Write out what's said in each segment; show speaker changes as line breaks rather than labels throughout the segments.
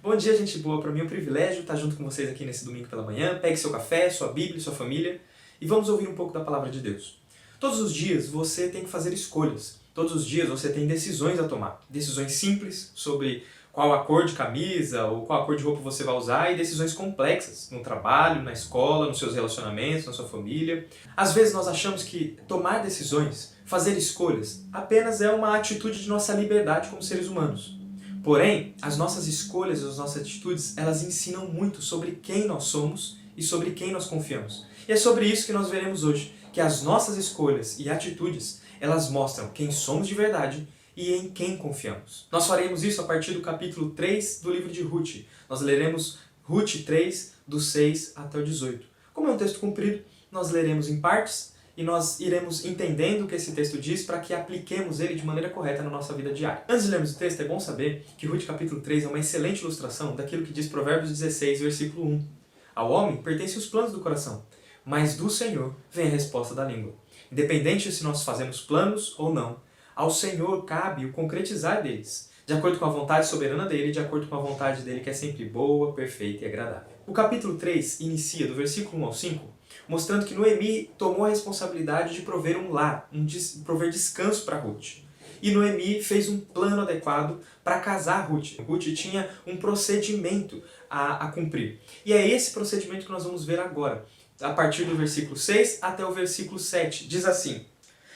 Bom dia, gente boa. Para mim é um privilégio estar junto com vocês aqui nesse domingo pela manhã. Pegue seu café, sua Bíblia, sua família e vamos ouvir um pouco da Palavra de Deus. Todos os dias você tem que fazer escolhas. Todos os dias você tem decisões a tomar. Decisões simples sobre qual a cor de camisa ou qual a cor de roupa você vai usar e decisões complexas no trabalho, na escola, nos seus relacionamentos, na sua família. Às vezes nós achamos que tomar decisões, fazer escolhas, apenas é uma atitude de nossa liberdade como seres humanos. Porém, as nossas escolhas e as nossas atitudes, elas ensinam muito sobre quem nós somos e sobre quem nós confiamos. E é sobre isso que nós veremos hoje, que as nossas escolhas e atitudes, elas mostram quem somos de verdade e em quem confiamos. Nós faremos isso a partir do capítulo 3 do livro de Ruth. Nós leremos Ruth 3, do 6 até o 18. Como é um texto comprido, nós leremos em partes e nós iremos entendendo o que esse texto diz para que apliquemos ele de maneira correta na nossa vida diária. Antes de lermos o texto, é bom saber que Ruth capítulo 3 é uma excelente ilustração daquilo que diz Provérbios 16, versículo 1. Ao homem pertencem os planos do coração, mas do Senhor vem a resposta da língua. Independente se nós fazemos planos ou não, ao Senhor cabe o concretizar deles, de acordo com a vontade soberana dele, de acordo com a vontade dele que é sempre boa, perfeita e agradável. O capítulo 3 inicia do versículo 1 ao 5, mostrando que Noemi tomou a responsabilidade de prover um lar, prover descanso para Ruth. E Noemi fez um plano adequado para casar Ruth. Ruth tinha um procedimento a cumprir. E é esse procedimento que nós vamos ver agora, a partir do versículo 6 até o versículo 7. Diz assim: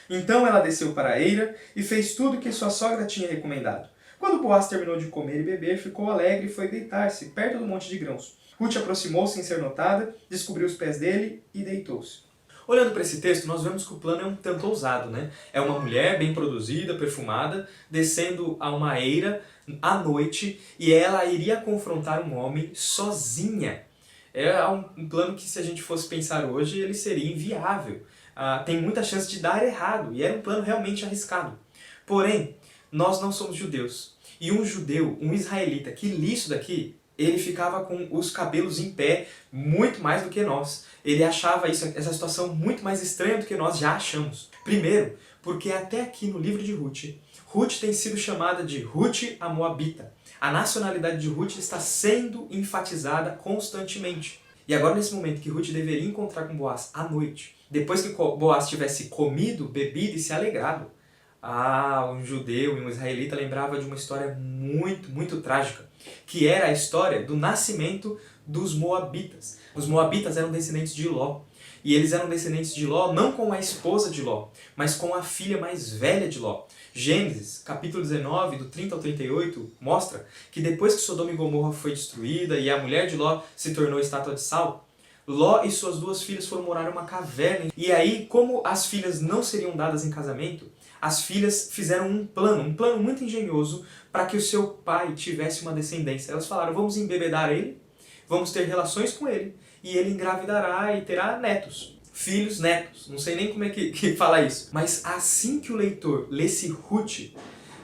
Então ela desceu para a eira e fez tudo o que sua sogra tinha recomendado. Quando Boaz terminou de comer e beber, ficou alegre e foi deitar-se perto do monte de grãos. Ruth aproximou-se sem ser notada, descobriu os pés dele e deitou-se. Olhando para esse texto, nós vemos que o plano é um tanto ousado, né? É uma mulher bem produzida, perfumada, descendo a uma eira à noite e ela iria confrontar um homem sozinha. É um plano que, se a gente fosse pensar hoje, ele seria inviável. Tem muita chance de dar errado e era um plano realmente arriscado. Porém, nós não somos judeus. E um judeu, um israelita que lia isso daqui, ele ficava com os cabelos em pé muito mais do que nós. Ele achava essa situação muito mais estranha do que nós já achamos. Primeiro, porque até aqui no livro de Ruth, Ruth tem sido chamada de Ruth a Moabita. A nacionalidade de Ruth está sendo enfatizada constantemente. E agora, nesse momento que Ruth deveria encontrar com Boaz à noite, depois que Boaz tivesse comido, bebido e se alegrado, um judeu e um israelita lembrava de uma história muito, muito trágica, que era a história do nascimento dos Moabitas. Os Moabitas eram descendentes de Ló. E eles eram descendentes de Ló não com a esposa de Ló, mas com a filha mais velha de Ló. Gênesis, capítulo 19, do 30 ao 38, mostra que depois que Sodoma e Gomorra foi destruída e a mulher de Ló se tornou estátua de sal, Ló e suas duas filhas foram morar em uma caverna. E aí, como as filhas não seriam dadas em casamento, as filhas fizeram um plano muito engenhoso para que o seu pai tivesse uma descendência. Elas falaram: vamos embebedar ele, vamos ter relações com ele, e ele engravidará e terá netos. Filhos, netos. Não sei nem como é que fala isso. Mas assim que o leitor lesse Ruth,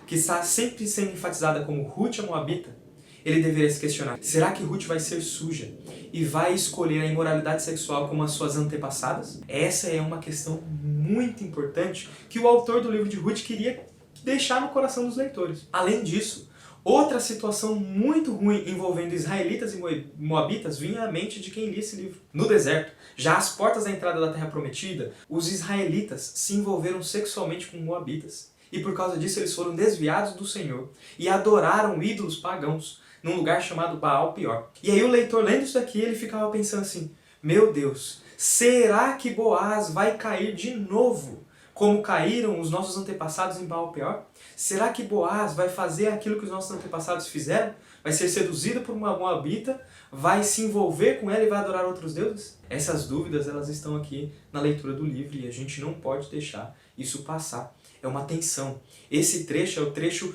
que está sempre sendo enfatizada como Ruth a Moabita, ele deveria se questionar: será que Ruth vai ser suja e vai escolher a imoralidade sexual como as suas antepassadas? Essa é uma questão muito importante que o autor do livro de Ruth queria deixar no coração dos leitores. Além disso, outra situação muito ruim envolvendo israelitas e moabitas vinha à mente de quem lia esse livro. No deserto, já às portas da entrada da Terra Prometida, os israelitas se envolveram sexualmente com moabitas. E por causa disso eles foram desviados do Senhor e adoraram ídolos pagãos num lugar chamado Baal Peor. E aí o leitor, lendo isso daqui, ele ficava pensando assim: meu Deus, será que Boaz vai cair de novo, como caíram os nossos antepassados em Baal Peor? Será que Boaz vai fazer aquilo que os nossos antepassados fizeram? Vai ser seduzido por uma moabita? Vai se envolver com ela e vai adorar outros deuses? Essas dúvidas, elas estão aqui na leitura do livro e a gente não pode deixar isso passar. É uma tensão. Esse trecho é o trecho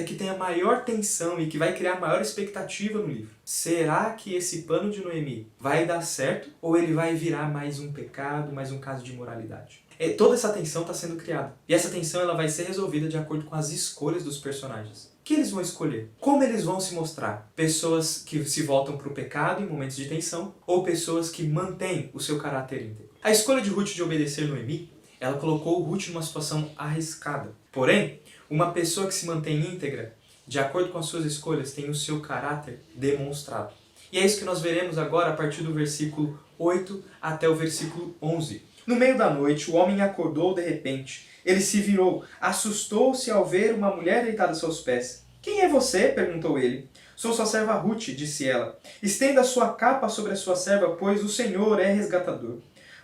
que tem a maior tensão e que vai criar a maior expectativa no livro. Será que esse plano de Noemi vai dar certo ou ele vai virar mais um pecado, mais um caso de imoralidade? Toda essa tensão está sendo criada. E essa tensão ela vai ser resolvida de acordo com as escolhas dos personagens. O que eles vão escolher? Como eles vão se mostrar? Pessoas que se voltam para o pecado em momentos de tensão ou pessoas que mantêm o seu caráter íntegro? A escolha de Ruth de obedecer Noemi, ela colocou Ruth numa situação arriscada. Porém, uma pessoa que se mantém íntegra, de acordo com as suas escolhas, tem o seu caráter demonstrado. E é isso que nós veremos agora a partir do versículo 8 até o versículo 11. No meio da noite, o homem acordou de repente. Ele se virou, assustou-se ao ver uma mulher deitada a seus pés. "Quem é você?" perguntou ele. "Sou sua serva Ruth", disse ela. "Estenda sua capa sobre a sua serva, pois o Senhor é resgatador."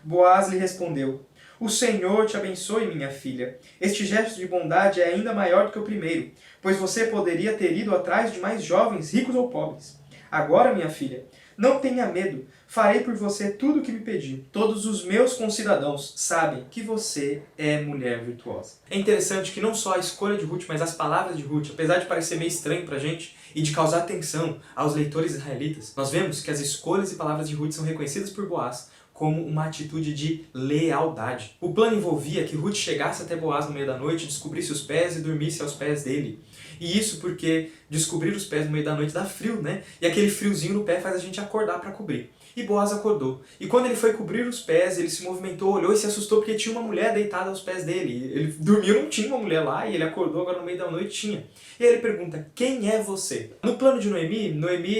Boaz lhe respondeu: "O Senhor te abençoe, minha filha. Este gesto de bondade é ainda maior do que o primeiro, pois você poderia ter ido atrás de mais jovens, ricos ou pobres. Agora, minha filha, não tenha medo. Farei por você tudo o que me pedir. Todos os meus concidadãos sabem que você é mulher virtuosa." É interessante que não só a escolha de Ruth, mas as palavras de Ruth, apesar de parecer meio estranho pra gente e de causar atenção aos leitores israelitas, nós vemos que as escolhas e palavras de Ruth são reconhecidas por Boaz como uma atitude de lealdade. O plano envolvia que Ruth chegasse até Boaz no meio da noite, descobrisse os pés e dormisse aos pés dele. E isso porque descobrir os pés no meio da noite dá frio, né? E aquele friozinho no pé faz a gente acordar para cobrir. E Boaz acordou. E quando ele foi cobrir os pés, ele se movimentou, olhou e se assustou porque tinha uma mulher deitada aos pés dele. Ele dormiu, não tinha uma mulher lá, e ele acordou agora no meio da noite, tinha. E aí ele pergunta: "Quem é você?" No plano de Noemi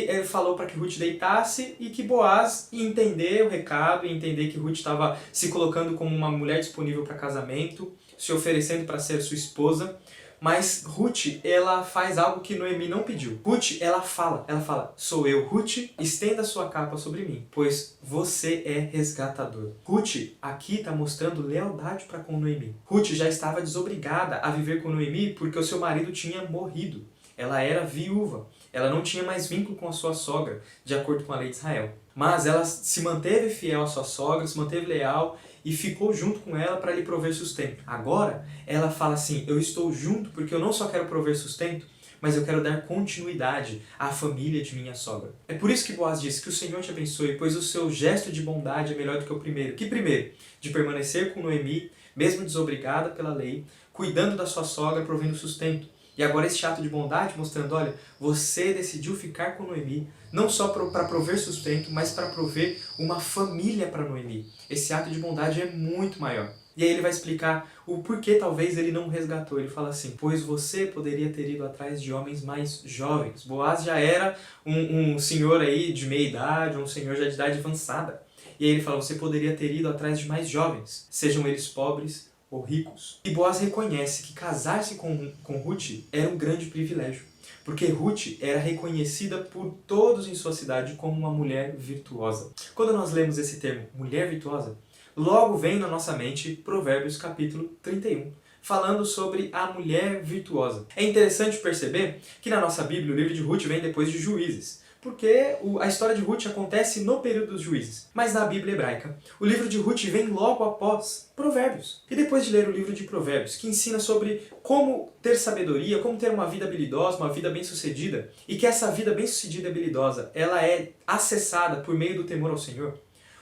ele falou para que Ruth deitasse e que Boaz ia entender o recado, ia entender que Ruth estava se colocando como uma mulher disponível para casamento, se oferecendo para ser sua esposa. Mas Ruth, ela faz algo que Noemi não pediu. Ruth, ela fala: "Sou eu, Ruth, estenda sua capa sobre mim, pois você é resgatador." Ruth aqui está mostrando lealdade para com Noemi. Ruth já estava desobrigada a viver com Noemi porque o seu marido tinha morrido. Ela era viúva. Ela não tinha mais vínculo com a sua sogra, de acordo com a lei de Israel. Mas ela se manteve fiel à sua sogra, se manteve leal e ficou junto com ela para lhe prover sustento. Agora, ela fala assim: "Eu estou junto porque eu não só quero prover sustento, mas eu quero dar continuidade à família de minha sogra." É por isso que Boaz disse: "Que o Senhor te abençoe, pois o seu gesto de bondade é melhor do que o primeiro." Que primeiro? De permanecer com Noemi, mesmo desobrigada pela lei, cuidando da sua sogra, provendo sustento. E agora esse ato de bondade mostrando: olha, você decidiu ficar com Noemi, não só para prover sustento, mas para prover uma família para Noemi. Esse ato de bondade é muito maior. E aí ele vai explicar o porquê talvez ele não resgatou. Ele fala assim: "Pois você poderia ter ido atrás de homens mais jovens." Boaz já era um senhor aí de meia idade, um senhor já de idade avançada. E aí ele fala: "Você poderia ter ido atrás de mais jovens, sejam eles pobres ou ricos." E Boaz reconhece que casar-se com Ruth era um grande privilégio, porque Ruth era reconhecida por todos em sua cidade como uma mulher virtuosa. Quando nós lemos esse termo, mulher virtuosa, logo vem na nossa mente Provérbios capítulo 31, falando sobre a mulher virtuosa. É interessante perceber que na nossa Bíblia o livro de Ruth vem depois de Juízes, porque a história de Ruth acontece no período dos Juízes. Mas na Bíblia hebraica, o livro de Ruth vem logo após Provérbios. E depois de ler o livro de Provérbios, que ensina sobre como ter sabedoria, como ter uma vida habilidosa, uma vida bem-sucedida, e que essa vida bem-sucedida e habilidosa, ela é acessada por meio do temor ao Senhor,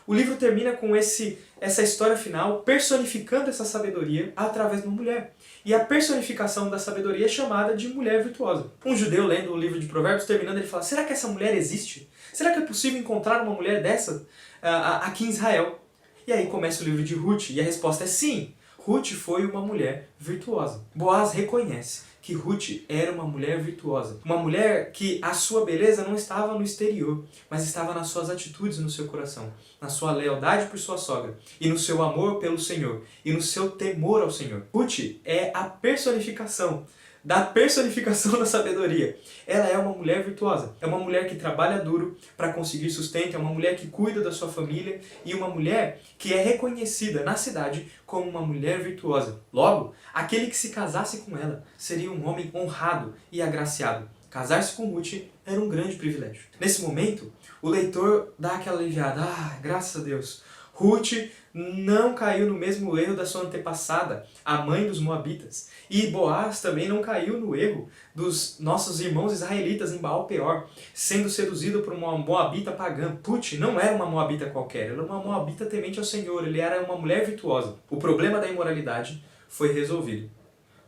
o livro termina com essa história final personificando essa sabedoria através de uma mulher. E a personificação da sabedoria é chamada de mulher virtuosa. Um judeu lendo o livro de Provérbios, terminando, ele fala: será que essa mulher existe? Será que é possível encontrar uma mulher dessa aqui em Israel? E aí começa o livro de Ruth, e a resposta é sim. Ruth foi uma mulher virtuosa. Boaz reconhece que Ruth era uma mulher virtuosa. Uma mulher que a sua beleza não estava no exterior, mas estava nas suas atitudes no seu coração, na sua lealdade por sua sogra, e no seu amor pelo Senhor, e no seu temor ao Senhor. Ruth é a personificação da sabedoria. Ela é uma mulher virtuosa. É uma mulher que trabalha duro para conseguir sustento, é uma mulher que cuida da sua família e uma mulher que é reconhecida na cidade como uma mulher virtuosa. Logo, aquele que se casasse com ela seria um homem honrado e agraciado. Casar-se com Ruth era um grande privilégio. Nesse momento, o leitor dá aquela aliviada: graças a Deus, Ruth não caiu no mesmo erro da sua antepassada, a mãe dos moabitas. E Boaz também não caiu no erro dos nossos irmãos israelitas em Baal-Peor, sendo seduzido por uma moabita pagã. Ruth não era uma moabita qualquer, ela era uma moabita temente ao Senhor, ele era uma mulher virtuosa. O problema da imoralidade foi resolvido.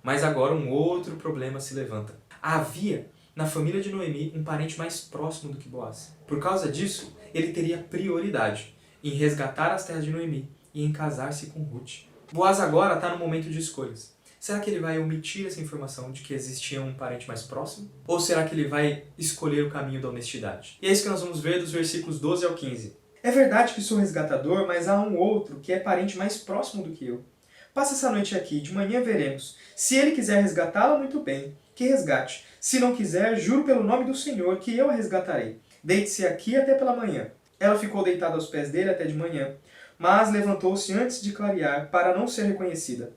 Mas agora um outro problema se levanta. Havia na família de Noemi um parente mais próximo do que Boaz. Por causa disso, ele teria prioridade em resgatar as terras de Noemi e em casar-se com Ruth. Boaz agora está no momento de escolhas. Será que ele vai omitir essa informação de que existia um parente mais próximo? Ou será que ele vai escolher o caminho da honestidade? E é isso que nós vamos ver dos versículos 12 ao 15. É verdade que sou resgatador, mas há um outro que é parente mais próximo do que eu. Passa essa noite aqui, de manhã veremos. Se ele quiser resgatá-la, muito bem, que resgate. Se não quiser, juro pelo nome do Senhor que eu a resgatarei. Deite-se aqui até pela manhã. Ela ficou deitada aos pés dele até de manhã, mas levantou-se antes de clarear, para não ser reconhecida.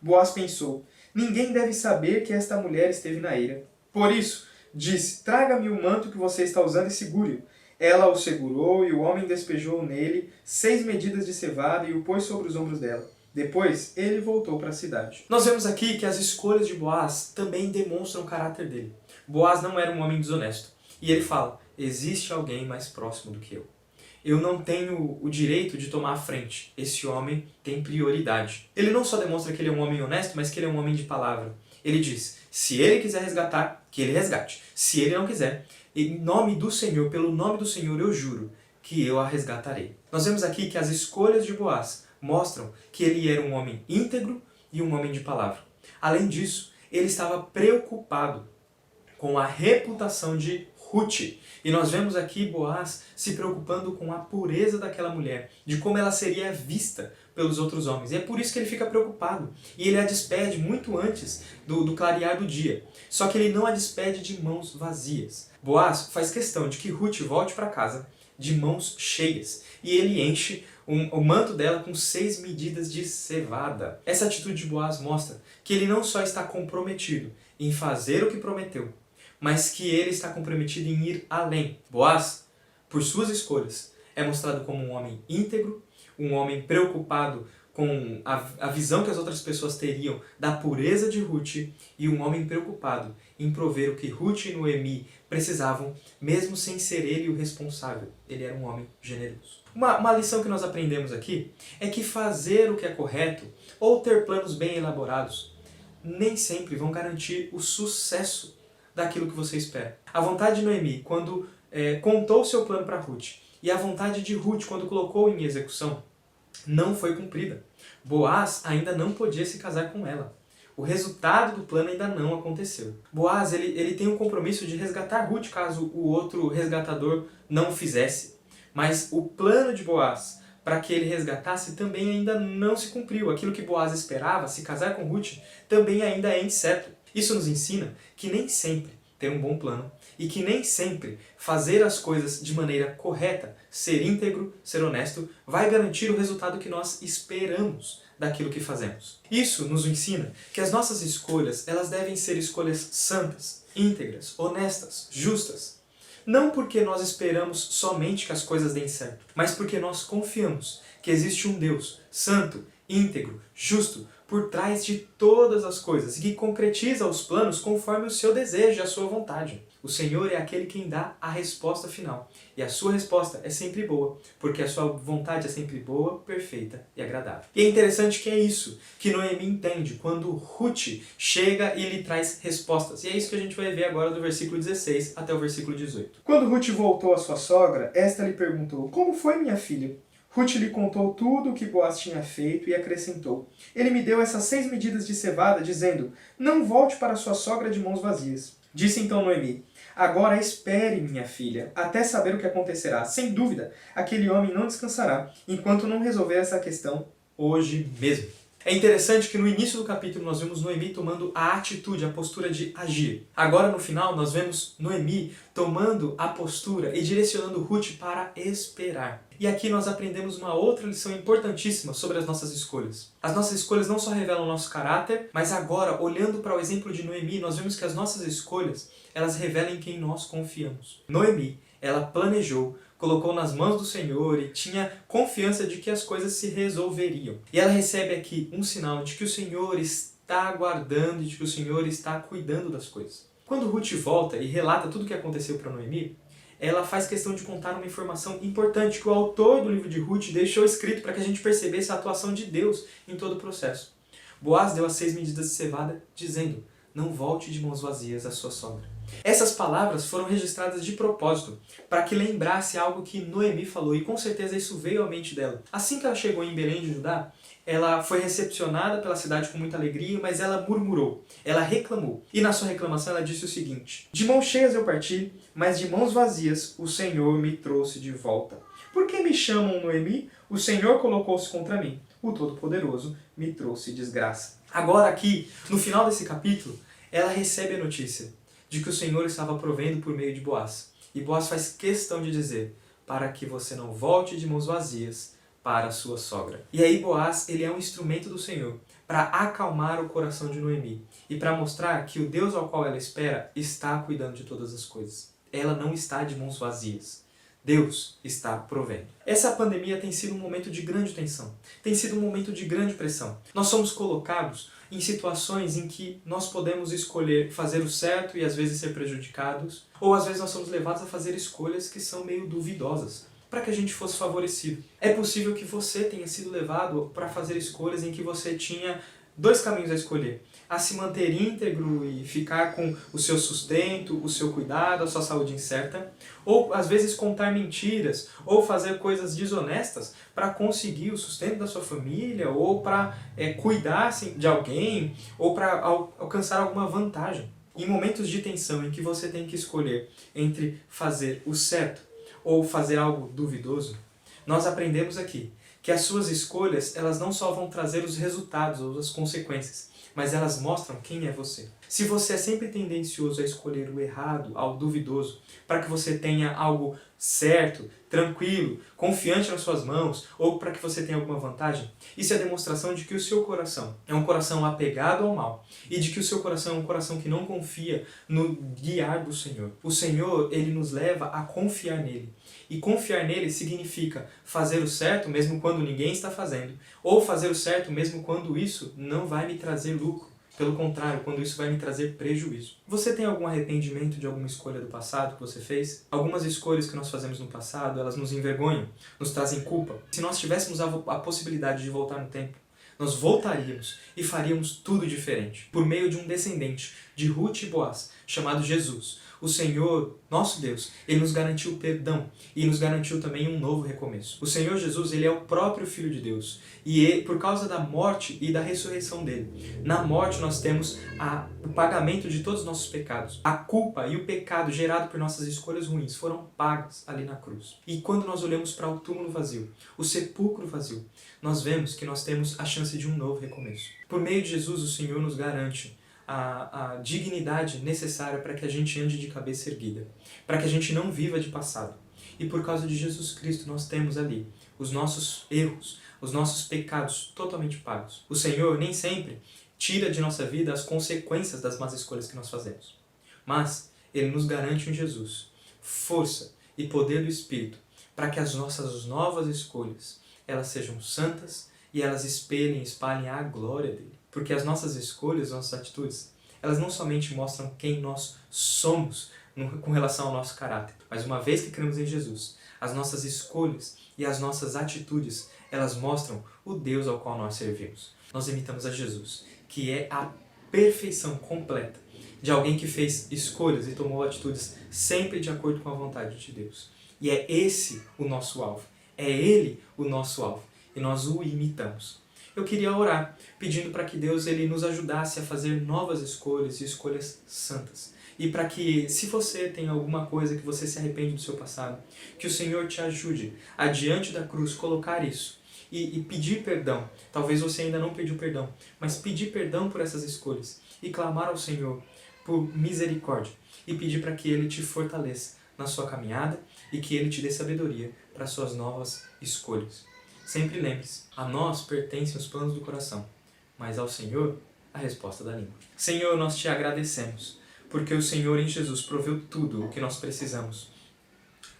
Boaz pensou, ninguém deve saber que esta mulher esteve na eira. Por isso, disse, traga-me o manto que você está usando e segure-o. Ela o segurou e o homem despejou nele 6 medidas de cevada e o pôs sobre os ombros dela. Depois, ele voltou para a cidade. Nós vemos aqui que as escolhas de Boaz também demonstram o caráter dele. Boaz não era um homem desonesto. E ele fala, existe alguém mais próximo do que eu. Eu não tenho o direito de tomar a frente. Esse homem tem prioridade. Ele não só demonstra que ele é um homem honesto, mas que ele é um homem de palavra. Ele diz, se ele quiser resgatar, que ele resgate. Se ele não quiser, em nome do Senhor, pelo nome do Senhor, eu juro que eu a resgatarei. Nós vemos aqui que as escolhas de Boaz mostram que ele era um homem íntegro e um homem de palavra. Além disso, ele estava preocupado com a reputação de Ruth. E nós vemos aqui Boaz se preocupando com a pureza daquela mulher, de como ela seria vista pelos outros homens. E é por isso que ele fica preocupado. E ele a despede muito antes do clarear do dia. Só que ele não a despede de mãos vazias. Boaz faz questão de que Ruth volte para casa de mãos cheias. E ele enche o manto dela com 6 medidas de cevada. Essa atitude de Boaz mostra que ele não só está comprometido em fazer o que prometeu, mas que ele está comprometido em ir além. Boaz, por suas escolhas, é mostrado como um homem íntegro, um homem preocupado com a visão que as outras pessoas teriam da pureza de Ruth e um homem preocupado em prover o que Ruth e Noemi precisavam, mesmo sem ser ele o responsável. Ele era um homem generoso. Uma lição que nós aprendemos aqui é que fazer o que é correto ou ter planos bem elaborados nem sempre vão garantir o sucesso daquilo que você espera. A vontade de Noemi, quando contou o seu plano para Ruth, e a vontade de Ruth, quando colocou em execução, não foi cumprida. Boaz ainda não podia se casar com ela. O resultado do plano ainda não aconteceu. Boaz ele tem um compromisso de resgatar Ruth caso o outro resgatador não o fizesse. Mas o plano de Boaz para que ele resgatasse também ainda não se cumpriu. Aquilo que Boaz esperava, se casar com Ruth, também ainda é incerto. Isso nos ensina que nem sempre ter um bom plano e que nem sempre fazer as coisas de maneira correta, ser íntegro, ser honesto, vai garantir o resultado que nós esperamos daquilo que fazemos. Isso nos ensina que as nossas escolhas, elas devem ser escolhas santas, íntegras, honestas, justas. Não porque nós esperamos somente que as coisas deem certo, mas porque nós confiamos que existe um Deus santo, íntegro, justo, por trás de todas as coisas e que concretiza os planos conforme o seu desejo e a sua vontade. O Senhor é aquele quem dá a resposta final. E a sua resposta é sempre boa, porque a sua vontade é sempre boa, perfeita e agradável. E é interessante que é isso que Noemi entende quando Ruth chega e lhe traz respostas. E é isso que a gente vai ver agora do versículo 16 até o versículo 18. Quando Ruth voltou à sua sogra, esta lhe perguntou, como foi, minha filha? Ruth lhe contou tudo o que Boaz tinha feito e acrescentou, ele me deu essas 6 medidas de cevada, dizendo, não volte para sua sogra de mãos vazias. Disse então Noemi, agora espere, minha filha, até saber o que acontecerá. Sem dúvida, aquele homem não descansará, enquanto não resolver essa questão hoje mesmo. É interessante que no início do capítulo nós vemos Noemi tomando a atitude, a postura de agir. Agora no final nós vemos Noemi tomando a postura e direcionando Ruth para esperar. E aqui nós aprendemos uma outra lição importantíssima sobre as nossas escolhas. As nossas escolhas não só revelam o nosso caráter, mas agora, olhando para o exemplo de Noemi, nós vemos que as nossas escolhas, elas revelam em quem nós confiamos. Noemi, ela planejou, colocou nas mãos do Senhor e tinha confiança de que as coisas se resolveriam. E ela recebe aqui um sinal de que o Senhor está aguardando e de que o Senhor está cuidando das coisas. Quando Ruth volta e relata tudo o que aconteceu para Noemi, ela faz questão de contar uma informação importante que o autor do livro de Ruth deixou escrito para que a gente percebesse a atuação de Deus em todo o processo. Boaz deu as 6 medidas de cevada, dizendo, não volte de mãos vazias à sua sogra. Essas palavras foram registradas de propósito, para que lembrasse algo que Noemi falou, e com certeza isso veio à mente dela. Assim que ela chegou em Belém de Judá, ela foi recepcionada pela cidade com muita alegria, mas ela murmurou, ela reclamou. E na sua reclamação ela disse o seguinte: de mãos cheias eu parti, mas de mãos vazias o Senhor me trouxe de volta. Por que me chamam Noemi? O Senhor colocou-se contra mim. O Todo-Poderoso me trouxe desgraça. Agora aqui, no final desse capítulo, ela recebe a notícia de que o Senhor estava provendo por meio de Boaz. E Boaz faz questão de dizer, para que você não volte de mãos vazias para a sua sogra. E aí Boaz, ele é um instrumento do Senhor para acalmar o coração de Noemi e para mostrar que o Deus ao qual ela espera está cuidando de todas as coisas. Ela não está de mãos vazias. Deus está provendo. Essa pandemia tem sido um momento de grande tensão, tem sido um momento de grande pressão. Nós somos colocados em situações em que nós podemos escolher fazer o certo e às vezes ser prejudicados, ou às vezes nós somos levados a fazer escolhas que são meio duvidosas, para que a gente fosse favorecido. É possível que você tenha sido levado para fazer escolhas em que você tinha dois caminhos a escolher: a se manter íntegro e ficar com o seu sustento, o seu cuidado, a sua saúde incerta, ou às vezes contar mentiras, ou fazer coisas desonestas para conseguir o sustento da sua família, ou para cuidar assim, de alguém, ou para alcançar alguma vantagem. Em momentos de tensão em que você tem que escolher entre fazer o certo ou fazer algo duvidoso, nós aprendemos aqui que as suas escolhas, elas não só vão trazer os resultados ou as consequências, mas elas mostram quem é você. Se você é sempre tendencioso a escolher o errado, ao duvidoso, para que você tenha algo certo, tranquilo, confiante nas suas mãos, ou para que você tenha alguma vantagem, isso é demonstração de que o seu coração é um coração apegado ao mal, e de que o seu coração é um coração que não confia no guiar do Senhor. O Senhor, ele nos leva a confiar nele. E confiar nele significa fazer o certo mesmo quando ninguém está fazendo, ou fazer o certo mesmo quando isso não vai me trazer lucro. Pelo contrário, quando isso vai me trazer prejuízo. Você tem algum arrependimento de alguma escolha do passado que você fez? Algumas escolhas que nós fazemos no passado, elas nos envergonham, nos trazem culpa. Se nós tivéssemos a possibilidade de voltar no tempo, nós voltaríamos e faríamos tudo diferente. Por meio de um descendente de Ruth e Boaz, chamado Jesus, o Senhor, nosso Deus, ele nos garantiu perdão e nos garantiu também um novo recomeço. O Senhor Jesus, ele é o próprio Filho de Deus. E ele, por causa da morte e da ressurreição dele, na morte nós temos o pagamento de todos os nossos pecados. A culpa e o pecado gerado por nossas escolhas ruins foram pagos ali na cruz. E quando nós olhamos para o túmulo vazio, o sepulcro vazio, nós vemos que nós temos a chance de um novo recomeço. Por meio de Jesus, o Senhor nos garante a dignidade necessária para que a gente ande de cabeça erguida, para que a gente não viva de passado. E por causa de Jesus Cristo nós temos ali os nossos erros, os nossos pecados totalmente pagos. O Senhor nem sempre tira de nossa vida as consequências das más escolhas que nós fazemos, mas Ele nos garante em Jesus força e poder do Espírito para que as nossas novas escolhas elas sejam santas e elas espalhem a glória dele. Porque as nossas escolhas, nossas atitudes, elas não somente mostram quem nós somos com relação ao nosso caráter, mas uma vez que cremos em Jesus, as nossas escolhas e as nossas atitudes, elas mostram o Deus ao qual nós servimos. Nós imitamos a Jesus, que é a perfeição completa de alguém que fez escolhas e tomou atitudes sempre de acordo com a vontade de Deus. E é esse o nosso alvo, é Ele o nosso alvo, e nós o imitamos. Eu queria orar, pedindo para que Deus ele nos ajudasse a fazer novas escolhas e escolhas santas. E para que, se você tem alguma coisa que você se arrepende do seu passado, que o Senhor te ajude a, diante da cruz, colocar isso e pedir perdão. Talvez você ainda não pediu perdão, mas pedir perdão por essas escolhas e clamar ao Senhor por misericórdia e pedir para que Ele te fortaleça na sua caminhada e que Ele te dê sabedoria para as suas novas escolhas. Sempre lembre-se, a nós pertencem os planos do coração, mas ao Senhor a resposta da língua. Senhor, nós te agradecemos, porque o Senhor em Jesus proveu tudo o que nós precisamos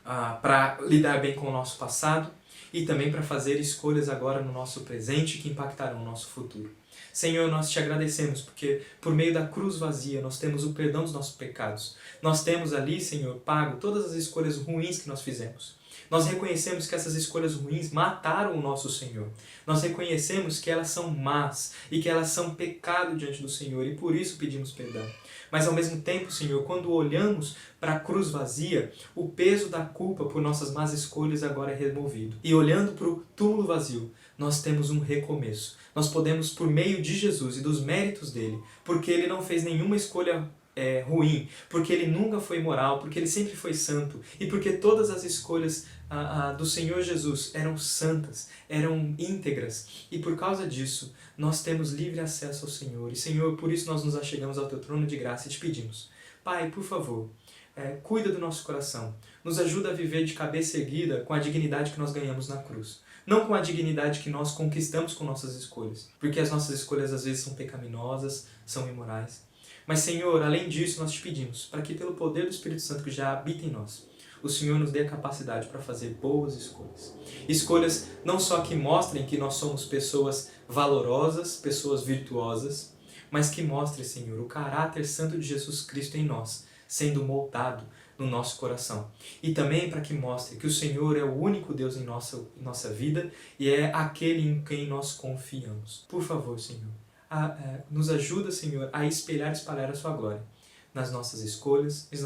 para lidar bem com o nosso passado e também para fazer escolhas agora no nosso presente que impactarão o nosso futuro. Senhor, nós te agradecemos porque por meio da cruz vazia nós temos o perdão dos nossos pecados. Nós temos ali, Senhor, pago todas as escolhas ruins que nós fizemos. Nós reconhecemos que essas escolhas ruins mataram o nosso Senhor. Nós reconhecemos que elas são más e que elas são pecado diante do Senhor e por isso pedimos perdão. Mas ao mesmo tempo, Senhor, quando olhamos para a cruz vazia, o peso da culpa por nossas más escolhas agora é removido. E olhando para o túmulo vazio, nós temos um recomeço. Nós podemos, por meio de Jesus e dos méritos dele, porque ele não fez nenhuma escolha ruim, porque ele nunca foi imoral, porque ele sempre foi santo, e porque todas as escolhas do Senhor Jesus eram santas, eram íntegras, e por causa disso nós temos livre acesso ao Senhor. E Senhor, por isso nós nos achegamos ao teu trono de graça e te pedimos, Pai, por favor, cuida do nosso coração, nos ajuda a viver de cabeça erguida com a dignidade que nós ganhamos na cruz. Não com a dignidade que nós conquistamos com nossas escolhas, porque as nossas escolhas às vezes são pecaminosas, são imorais. Mas, Senhor, além disso, nós te pedimos para que, pelo poder do Espírito Santo que já habita em nós, o Senhor nos dê a capacidade para fazer boas escolhas. Escolhas não só que mostrem que nós somos pessoas valorosas, pessoas virtuosas, mas que mostrem, Senhor, o caráter santo de Jesus Cristo em nós, sendo moldado no nosso coração. E também para que mostre que o Senhor é o único Deus em nossa vida e é aquele em quem nós confiamos. Por favor, Senhor, nos ajuda, Senhor, a espalhar a sua glória nas nossas escolhas e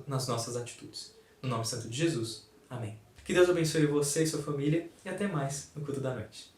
nas nossas atitudes. No nome santo de Jesus. Amém. Que Deus abençoe você e sua família e até mais no culto da noite.